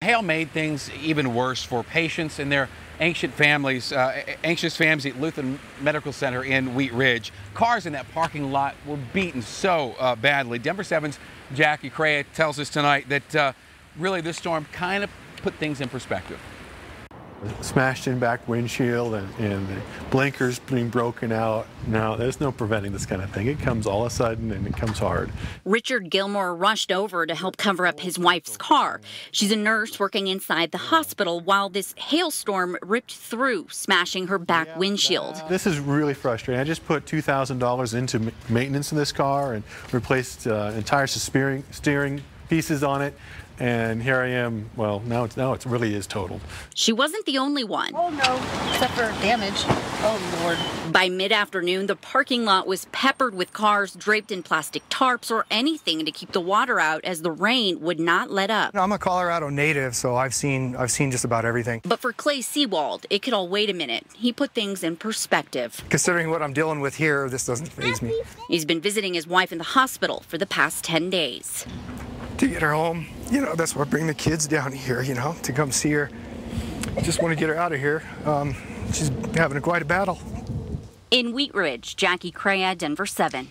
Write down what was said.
Hail made things even worse for patients and their anxious families at Lutheran Medical Center in Wheat Ridge. Cars in that parking lot were beaten so badly. Denver 7's Jackie Crea tells us tonight that really this storm kind of put things in perspective. Smashed in back windshield and the blinkers being broken out. Now, there's no preventing this kind of thing. It comes all of a sudden and it comes hard. Richard Gilmore rushed over to help cover up his wife's car. She's a nurse working inside the hospital while this hailstorm ripped through, smashing her back windshield. This is really frustrating. I just put $2,000 into maintenance in this car and replaced entire steering pieces on it. And here I am, well, now it really is totaled. She wasn't the only one. Oh, no, except for damage. Oh, Lord. By mid-afternoon, the parking lot was peppered with cars draped in plastic tarps or anything to keep the water out as the rain would not let up. I'm a Colorado native, so I've seen just about everything. But for Clay Seawald, it could all wait a minute. He put things in perspective. Considering what I'm dealing with here, this doesn't faze me. He's been visiting his wife in the hospital for the past 10 days. To get her home, that's why I bring the kids down here, to come see her. Just want to get her out of here. She's having quite a battle. In Wheat Ridge, Jackie Crea, Denver 7.